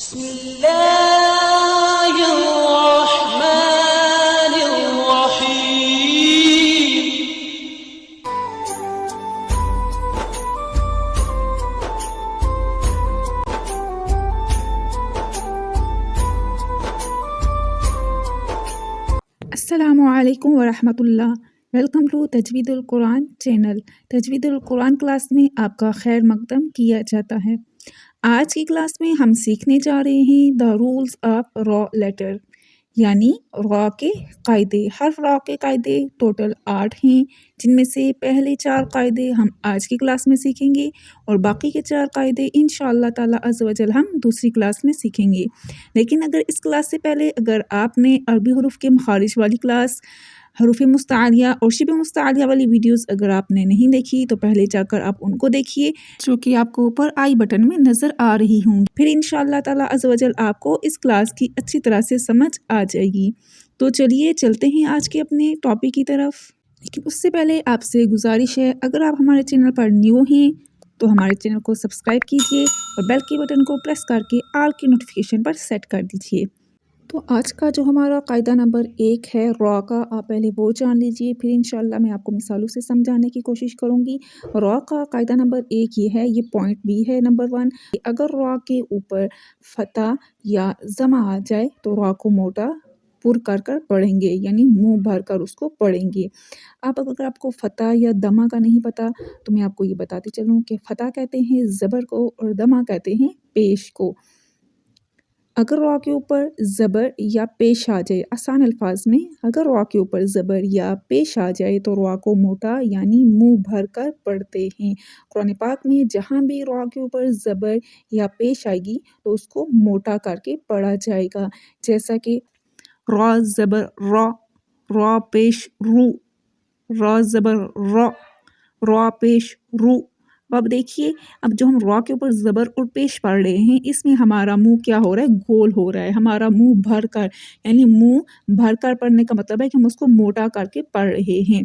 بسم الله الرحمن الرحيم. السلام علیکم ورحمۃ اللہ. ویلکم ٹو تجوید القرآن چینل. تجوید القرآن کلاس میں آپ کا خیر مقدم کیا جاتا ہے. آج کی کلاس میں ہم سیکھنے جا رہے ہیں دا رولز آف را لیٹر، یعنی را کے قاعدے. ہر را کے قاعدے ٹوٹل 8 ہیں، جن میں سے پہلے 4 قاعدے ہم آج کی کلاس میں سیکھیں گے اور باقی کے 4 قاعدے انشاءاللہ تعالی عز و جل ہم دوسری کلاس میں سیکھیں گے. لیکن اگر اس کلاس سے پہلے اگر آپ نے عربی حروف کے مخارج والی کلاس، حروف مستعلیہ اور شبہ مستعلیہ والی ویڈیوز اگر آپ نے نہیں دیکھی تو پہلے جا کر آپ ان کو دیکھیے، جو کہ آپ کو اوپر آئی بٹن میں نظر آ رہی ہوں. پھر انشاءاللہ تعالی عز و جل آپ کو اس کلاس کی اچھی طرح سے سمجھ آ جائے گی. تو چلیے چلتے ہیں آج کے اپنے ٹاپک کی طرف. لیکن اس سے پہلے آپ سے گزارش ہے، اگر آپ ہمارے چینل پر نیو ہیں تو ہمارے چینل کو سبسکرائب کیجیے اور بیل کے بٹن کو پریس کر کے آل کی نوٹیفیکیشن پر سیٹ کر دیجیے. تو آج کا جو ہمارا قاعدہ نمبر 1 ہے را کا، آپ پہلے وہ جان لیجیے، پھر انشاءاللہ میں آپ کو مثالوں سے سمجھانے کی کوشش کروں گی. را کا قاعدہ نمبر 1 یہ ہے، یہ پوائنٹ بھی ہے نمبر 1. اگر را کے اوپر فتح یا ضمہ آ جائے تو را کو موٹا پر کر پڑھیں گے، یعنی منہ بھر کر اس کو پڑھیں گے. اگر آپ کو فتح یا دمہ کا نہیں پتا تو میں آپ کو یہ بتاتے چلوں کہ فتح کہتے ہیں زبر کو اور دمہ کہتے ہیں پیش کو. اگر را کے اوپر زبر یا پیش آ جائے، آسان الفاظ میں اگر را کے اوپر زبر یا پیش آ جائے تو را کو موٹا یعنی منہ بھر کر پڑھتے ہیں. قرآن پاک میں جہاں بھی را کے اوپر زبر یا پیش آئے گی تو اس کو موٹا کر کے پڑھا جائے گا، جیسا کہ را زبر را، را پیش رو، را زبر را، را پیش رو. اب دیکھیے، اب جو ہم را کے اوپر زبر اور پیش پڑھ رہے ہیں، اس میں ہمارا منہ کیا ہو رہا ہے؟ گول ہو رہا ہے. ہمارا منہ بھر کر، یعنی منہ بھر کر پڑھنے کا مطلب ہے کہ ہم اس کو موٹا کر کے پڑھ رہے ہیں.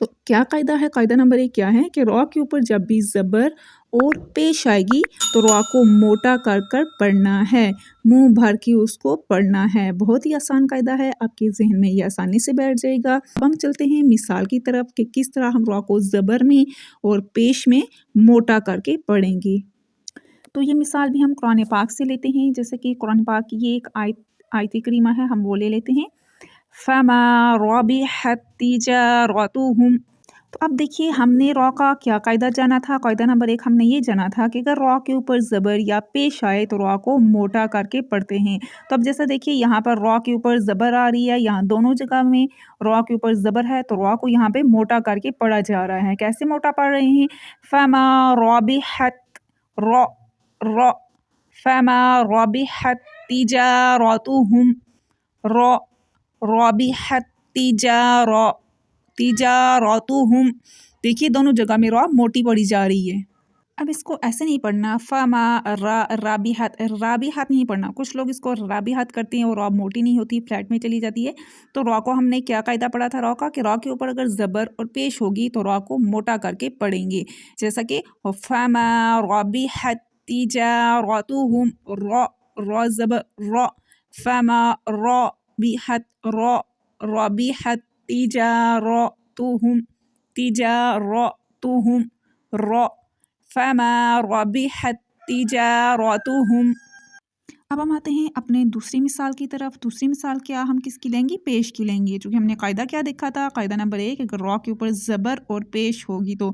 تو کیا قاعدہ ہے؟ قاعدہ نمبر 1 کیا ہے کہ را کے اوپر جب بھی زبر اور پیش آئے گی تو را کو موٹا کر پڑھنا ہے، منہ بھر کے اس کو پڑھنا ہے. بہت ہی آسان قاعدہ ہے، آپ کے ذہن میں یہ آسانی سے بیٹھ جائے گا. اب ہم چلتے ہیں مثال کی طرف کہ کس طرح ہم را کو زبر میں اور پیش میں موٹا کر کے پڑھیں گے. تو یہ مثال بھی ہم قرآن پاک سے لیتے ہیں، جیسے کہ قرآن پاک کی یہ ایک آیت کریمہ ہے، ہم وہ لے لیتے ہیں. فَمَا رَبِحَتْ تِجَارَتُهُمْ. تو اب دیکھیے، ہم نے را کا کیا قاعدہ جانا تھا؟ قاعدہ نمبر 1 ہم نے یہ جانا تھا کہ اگر را کے اوپر زبر یا پیش آئے تو را کو موٹا کر کے پڑھتے ہیں. تو اب جیسا دیکھیے، یہاں پر را کے اوپر زبر آ رہی ہے، یہاں دونوں جگہ میں را کے اوپر زبر ہے تو را کو یہاں پہ موٹا کر کے پڑھا جا رہا ہے. کیسے موٹا پڑھ رہے ہیں؟ فَمَا رَبِحَتْ را را، فَمَا رَبِحَتْ تِجَارَتُهُمْ، را رَبِحَتْ تِجَارَتُهُمْ. دیکھیے دونوں جگہ میں را موٹی پڑھی جا رہی ہے. اب اس کو ایسے نہیں پڑھنا فَمَا رَبِحَتْ نہیں پڑھنا. کچھ لوگ اس کو رَبِحَتْ کرتے ہیں اور را موٹی نہیں ہوتی، فلیٹ میں چلی جاتی ہے. تو را کو ہم نے کیا قاعدہ پڑھا تھا؟ را کا کہ را کے اوپر اگر زبر اور پیش ہوگی تو را کو موٹا کر کے پڑھیں گے، جیسا کہ فَمَا رَبِحَتْ تِجَارَتُهُمْ، را زبر را، فَمَا رَبِحَتْ تِجَارَتُهُمْ، را، فَمَا رَبِحَتْ تِجَارَتُهُمْ. اب ہم آتے ہیں اپنے دوسری مثال کی طرف. دوسری مثال کیا ہم کس کی لیں گے؟ پیش کی لیں گے. چونکہ ہم نے قاعدہ کیا دیکھا تھا؟ قاعدہ نمبر 1 اگر را کے اوپر زبر اور پیش ہوگی تو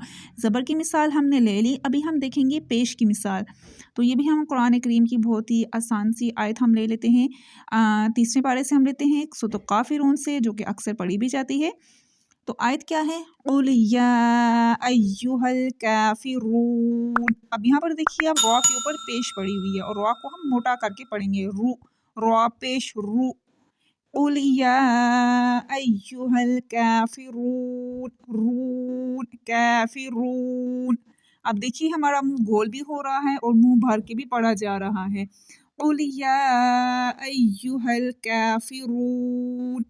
زبر کی مثال ہم نے لے لی. ابھی ہم دیکھیں گے پیش کی مثال. تو یہ بھی ہم قرآن کریم کی بہت ہی آسان سی آیت ہم لے لیتے ہیں. 30ویں پارے سے ہم لیتے ہیں سورۃ الکافرون سے، جو کہ اکثر پڑھی بھی جاتی ہے. تو آیت کیا ہے؟ قُلْ يَا أَيُّهَا الْكَافِرُونَ. اب یہاں پر دیکھیے، اب را کے اوپر پیش پڑی ہوئی ہے اور را کو ہم موٹا کر کے پڑھیں گے، رو، را پیش رو. قُلْ يَا أَيُّهَا الْكَافِرُونَ، رون، کافرون. اب دیکھیے ہمارا منہ گول بھی ہو رہا ہے اور منہ بھر کے بھی پڑھا جا رہا ہے. قُلْ يَا أَيُّهَا الْكَافِرُونَ،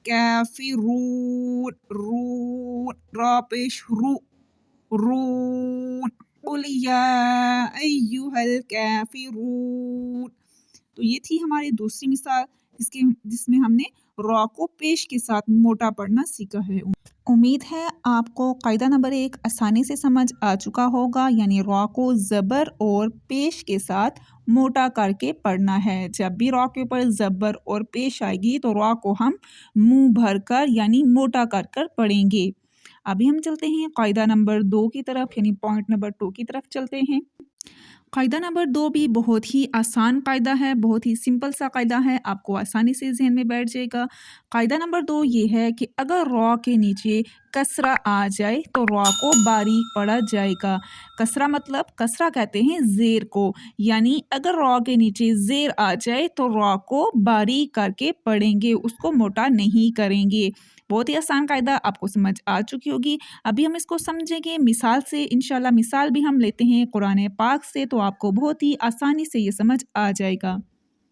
کافرون، رون، را پیش رو، رون. قُلْ يَا أَيُّهَا الْكَافِرُونَ، تو یہ تھی ہماری دوسری مثال جس میں ہم نے را کو پیش کے ساتھ موٹا پڑھنا سیکھا ہے۔ امید ہے آپ کو قاعدہ نمبر 1 آسانی سے سمجھ آ چکا ہوگا، یعنی را کو زبر اور پیش کے ساتھ موٹا کر کے پڑھنا ہے۔ جب بھی را کے اوپر زبر اور پیش آئے گی تو را کو ہم منہ بھر کر یعنی موٹا کر کر پڑھیں گے۔ ابھی ہم چلتے ہیں قاعدہ نمبر 2 کی طرف، یعنی پوائنٹ نمبر 2 کی طرف چلتے ہیں۔ قاعدہ نمبر 2 بھی بہت ہی آسان قاعدہ ہے، بہت ہی سمپل سا قاعدہ ہے، آپ کو آسانی سے ذہن میں بیٹھ جائے گا۔ قاعدہ نمبر 2 یہ ہے کہ اگر را کے نیچے کسرہ آ جائے تو را کو باریک پڑھا جائے گا۔ کسرہ مطلب کسرہ کہتے ہیں زیر کو، یعنی اگر را کے نیچے زیر آ جائے تو را کو باریک کر کے پڑھیں گے، اس کو موٹا نہیں کریں گے۔ بہت ہی آسان قاعدہ آپ کو سمجھ آ چکی ہوگی۔ ابھی ہم اس کو سمجھیں گے مثال سے، انشاءاللہ مثال بھی ہم لیتے ہیں قرآن پاک سے، تو آپ کو بہت ہی آسانی سے یہ سمجھ آ جائے گا۔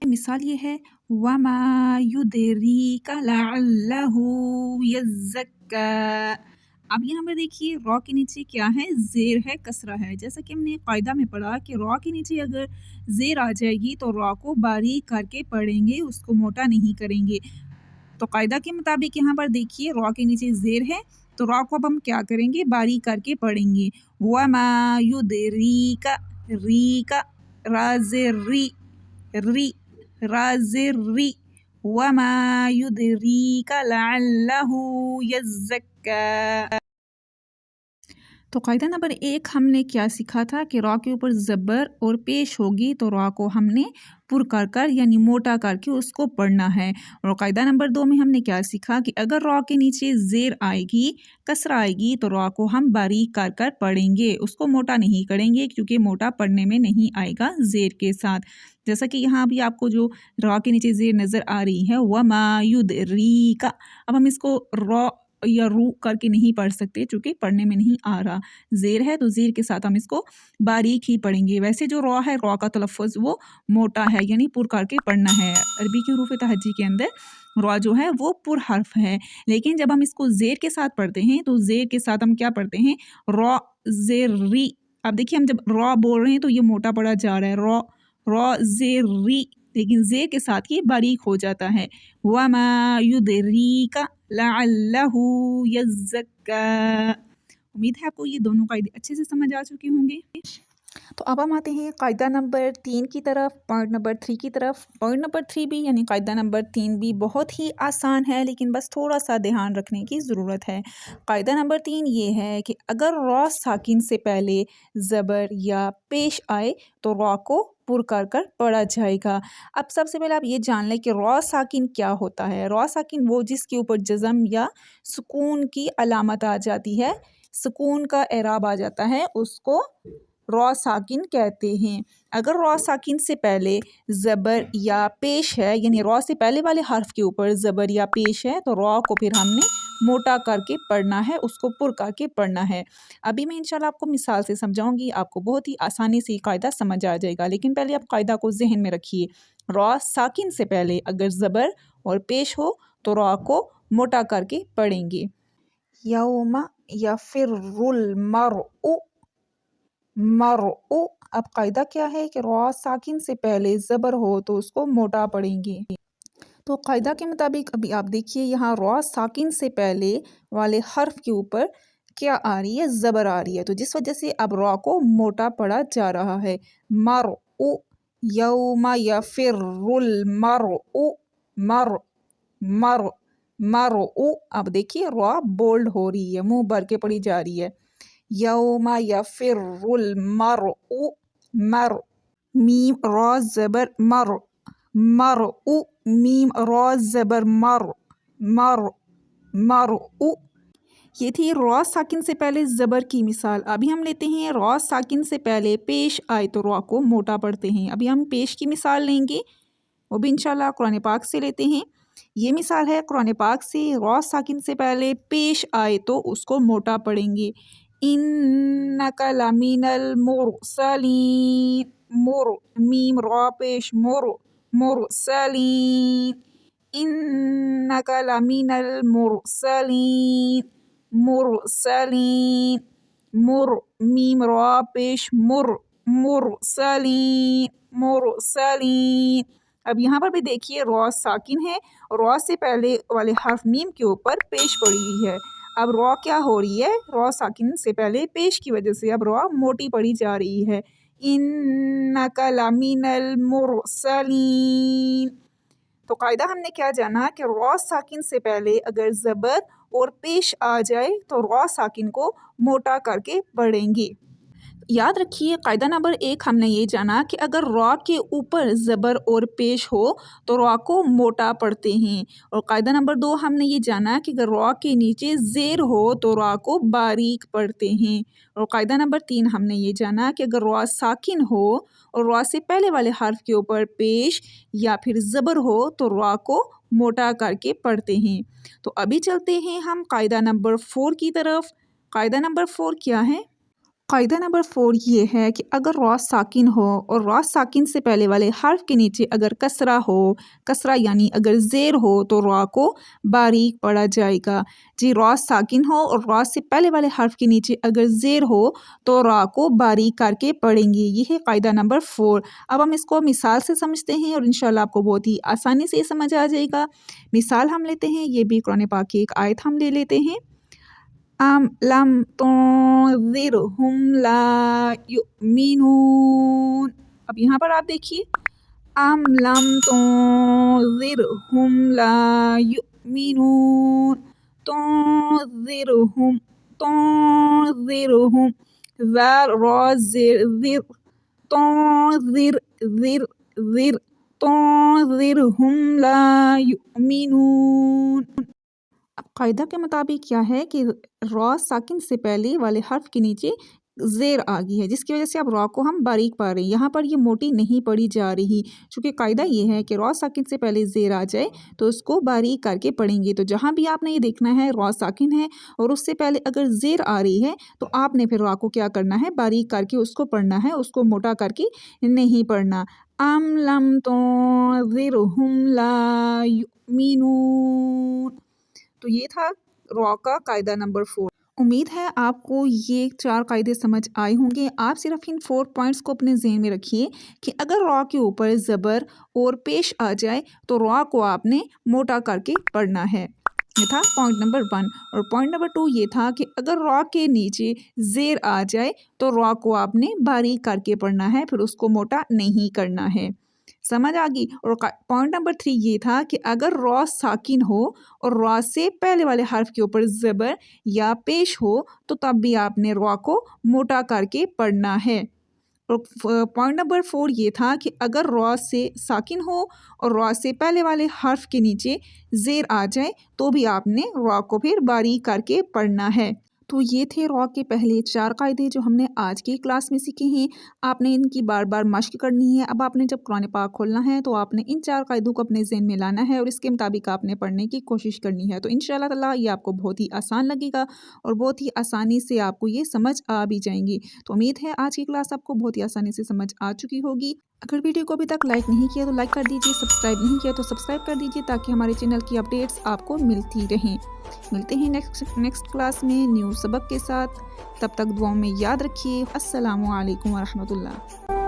مثال یہ ہے وَمَا يُدْرِيكَ لَعَلَّهُ يَزَّكَّىٰ۔ اب یہاں پر دیکھیے را کے نیچے کیا ہے؟ زیر ہے، کسرہ ہے۔ جیسا کہ ہم نے قاعدہ میں پڑھا کہ را کے نیچے اگر زیر آ جائے گی تو را کو باریک کر کے پڑھیں گے، اس کو موٹا نہیں کریں گے۔ تو قاعدہ کے مطابق یہاں پر دیکھیے را کے نیچے زیر ہے تو را کو اب ہم کیا کریں گے؟ باریک کر کے پڑھیں گے۔ وَمَا يُدْرِيكَ ریک رازری ری رازری وَمَا يُدْرِيكَ لَعَلَّهُ يَزَّكَّىٰ۔ تو قاعدہ نمبر 1 ہم نے کیا سیکھا تھا کہ را کے اوپر زبر اور پیش ہوگی تو را کو ہم نے پر کر کر یعنی موٹا کر کے اس کو پڑھنا ہے۔ اور قاعدہ نمبر 2 میں ہم نے کیا سیکھا کہ اگر را کے نیچے زیر آئے گی، کسرہ آئے گی تو را کو ہم باریک کر کر پڑھیں گے، اس کو موٹا نہیں کریں گے، کیونکہ موٹا پڑھنے میں نہیں آئے گا زیر کے ساتھ۔ جیسا کہ یہاں بھی آپ کو جو را کے نیچے زیر نظر آ رہی ہے وَمَا يُدْرِيكَ، اب ہم اس کو را یا رو کر کے نہیں پڑھ سکتے چونکہ پڑھنے میں نہیں آ رہا، زیر ہے تو زیر کے ساتھ ہم اس کو باریک ہی پڑھیں گے۔ ویسے جو را ہے، را کا تلفظ وہ موٹا ہے، یعنی پر کر کے پڑھنا ہے۔ عربی کی حروف تہجی کے اندر را جو ہے وہ پر حرف ہے، لیکن جب ہم اس کو زیر کے ساتھ پڑھتے ہیں تو زیر کے ساتھ ہم کیا پڑھتے ہیں؟ را زیر ری۔ اب دیکھیے ہم جب را بول رہے ہیں تو یہ موٹا پڑھا جا رہا ہے، را زیر ری، لیکن زیر کے ساتھ یہ باریک ہو جاتا ہے۔ وَمَا يُدْرِيكَ لَعَلَّهُ يَزَّكَّىٰ۔ امید ہے آپ کو یہ دونوں قاعدے اچھے سے سمجھ آ چکے ہوں گے۔ تو اب ہم آتے ہیں قاعدہ نمبر 3 کی طرف، پوائنٹ نمبر 3 کی طرف۔ پوائنٹ نمبر 3 بھی یعنی قاعدہ نمبر 3 بھی بہت ہی آسان ہے، لیکن بس تھوڑا سا دھیان رکھنے کی ضرورت ہے۔ قاعدہ نمبر 3 یہ ہے کہ اگر را ساکن سے پہلے زبر یا پیش آئے تو را کو پر کر کر پڑھا جائے گا۔ اب سب سے پہلے آپ یہ جان لیں کہ را ساکن کیا ہوتا ہے۔ را ساکن وہ جس کے اوپر جزم یا سکون کی علامت آ جاتی ہے، سکون کا اعراب آ جاتا ہے، اس کو را ساکن کہتے ہیں۔ اگر را ساکن سے پہلے زبر یا پیش ہے، یعنی را سے پہلے والے حرف کے اوپر زبر یا پیش ہے تو را کو پھر ہم نے موٹا کر کے پڑھنا ہے، اس کو پر کر کے پڑھنا ہے۔ ابھی میں انشاءاللہ آپ کو مثال سے سمجھاؤں گی، آپ کو بہت ہی آسانی سے یہ قاعدہ سمجھ آ جائے گا، لیکن پہلے آپ قاعدہ کو ذہن میں رکھیے۔ را ساکن سے پہلے اگر زبر اور پیش ہو تو را کو موٹا کر کے پڑھیں گے۔ یوم یفر المرء مرء، اب قاعدہ کیا ہے کہ را ساکن سے پہلے زبر ہو تو اس کو موٹا پڑھیں گے۔ تو قاعدہ کے مطابق ابھی آپ دیکھیے یہاں را ساکن سے پہلے والے حرف کے اوپر کیا آ رہی ہے؟ زبر آ رہی ہے، تو جس وجہ سے اب را کو موٹا پڑھا جا رہا ہے۔ مرء، یوم یفر المرء مرء مرء مرء، اب دیکھیے را بولڈ ہو رہی ہے، منہ بھر کے پڑھی جا رہی ہے۔ یوم یفر المرء مرء، میم را زبر مرء مرء، میم را زبر مرء مرء مرء۔ یہ تھی را ساکن سے پہلے زبر کی مثال۔ ابھی ہم لیتے ہیں را ساکن سے پہلے پیش آئے تو را کو موٹا پڑھتے ہیں۔ ابھی ہم پیش کی مثال لیں گے، وہ بھی انشاءاللہ قرآن پاک سے لیتے ہیں۔ یہ مثال ہے قرآن پاک سے، را ساکن سے پہلے پیش آئے تو اس کو موٹا پڑھیں گے۔ انک لمن المرسلین، میم را پیش مرسلین، انک لمن المرسلین مرسلین، میم را پیش مرسلین مرسلین، اب یہاں پر بھی دیکھیے را ساکن ہے، را سے پہلے والے حرف میم کے اوپر پیش پڑی ہوئی ہے۔ اب را کیا ہو رہی ہے؟ را ساکن سے پہلے پیش کی وجہ سے اب را موٹی پڑی جا رہی ہے۔ انک لمن المرسلین۔ تو قاعدہ ہم نے کیا جانا کہ را ساکن سے پہلے اگر زبر اور پیش آ جائے تو را ساکن کو موٹا کر کے پڑھیں گے۔ یاد رکھیے قاعدہ نمبر 1 ہم نے یہ جانا کہ اگر را کے اوپر زبر اور پیش ہو تو را کو موٹا پڑھتے ہیں، اور قاعدہ نمبر 2 ہم نے یہ جانا کہ اگر را کے نیچے زیر ہو تو را کو باریک پڑھتے ہیں، اور قاعدہ نمبر 3 ہم نے یہ جانا کہ اگر را ساکن ہو اور را سے پہلے والے حرف کے اوپر پیش یا پھر زبر ہو تو را کو موٹا کر کے پڑھتے ہیں۔ تو ابھی چلتے ہیں ہم قاعدہ نمبر 4 کی طرف۔ قاعدہ نمبر 4 کیا ہے؟ قاعدہ نمبر 4 یہ ہے کہ اگر را ساکن ہو اور را ساکن سے پہلے والے حرف کے نیچے اگر کسرہ ہو، کسرہ یعنی اگر زیر ہو تو را کو باریک پڑھا جائے گا۔ جی را ساکن ہو اور را سے پہلے والے حرف کے نیچے اگر زیر ہو تو را کو باریک کر کے پڑھیں گے۔ یہ ہے قاعدہ نمبر 4۔ اب ہم اس کو مثال سے سمجھتے ہیں اور انشاءاللہ آپ کو بہت ہی آسانی سے سمجھ آ جائے گا۔ مثال ہم لیتے ہیں، یہ بھی قرآن پاک کی ایک آیت ہم لے لیتے ہیں۔ ام لم تنذرہم لا یؤمنون۔ اب یہاں پر آپ دیکھیے ام لم تنذرہم لا یؤمنون۔ تنذرہم ذال را زر ذر تنذر ذر ذر تنذرہم لا یؤمنون۔ اب قاعدہ کے مطابق کیا ہے کہ را ساکن سے پہلے والے حرف کے نیچے زیر آ گئی ہے، جس کی وجہ سے اب را کو ہم باریک پڑھ رہے ہیں۔ یہاں پر یہ موٹی نہیں پڑھی جا رہی، چونکہ قاعدہ یہ ہے کہ را ساکن سے پہلے زیر آ جائے تو اس کو باریک کر کے پڑھیں گے۔ تو جہاں بھی آپ نے یہ دیکھنا ہے را ساکن ہے اور اس سے پہلے اگر زیر آ رہی ہے تو آپ نے پھر را کو کیا کرنا ہے؟ باریک کر کے اس کو پڑھنا ہے، اس کو موٹا کر کے نہیں پڑھنا۔ ام لم تنذرہم لا یؤمنون۔ تو یہ تھا را کا قاعدہ نمبر 4۔ امید ہے آپ کو یہ 4 قاعدے سمجھ آئے ہوں گے۔ آپ صرف ان 4 پوائنٹس کو اپنے ذہن میں رکھیے کہ اگر را کے اوپر زبر اور پیش آ جائے تو را کو آپ نے موٹا کر کے پڑھنا ہے۔ یہ تھا پوائنٹ نمبر 1۔ اور پوائنٹ نمبر 2 یہ تھا کہ اگر را کے نیچے زیر آ جائے تو را کو آپ نے باریک کر کے پڑھنا ہے، پھر اس کو موٹا نہیں کرنا ہے۔ سمجھ آ گئی؟ اور پوائنٹ نمبر 3 یہ تھا کہ اگر را ساکن ہو اور را سے پہلے والے حرف کے اوپر زبر یا پیش ہو تو تب بھی آپ نے را کو موٹا کر کے پڑھنا ہے۔ اور پوائنٹ نمبر 4 یہ تھا کہ اگر را سے ساکن ہو اور را سے پہلے والے حرف کے نیچے زیر آ جائے تو بھی آپ نے را کو پھر باریک کر کے پڑھنا ہے۔ تو یہ تھے را کے پہلے 4 قاعدے جو ہم نے آج کی کلاس میں سیکھے ہیں۔ آپ نے ان کی بار بار مشق کرنی ہے۔ اب آپ نے جب قرآن پاک کھولنا ہے تو آپ نے ان 4 قاعدوں کو اپنے ذہن میں لانا ہے اور اس کے مطابق آپ نے پڑھنے کی کوشش کرنی ہے۔ تو انشاءاللہ تعالیٰ یہ آپ کو بہت ہی آسان لگے گا اور بہت ہی آسانی سے آپ کو یہ سمجھ آ بھی جائیں گی۔ تو امید ہے آج کی کلاس آپ کو بہت ہی آسانی سے سمجھ آ چکی ہوگی۔ اگر ویڈیو کو ابھی تک لائک نہیں کیا تو لائک کر دیجیے، سبسکرائب نہیں کیا تو سبسکرائب کر دیجیے تاکہ ہمارے چینل کی اپڈیٹس آپ کو ملتی رہیں۔ ملتے ہیں نیکسٹ کلاس میں نیو سبق کے ساتھ۔ تب تک دعاؤں میں یاد رکھیے۔ السلام علیکم ورحمۃ اللہ۔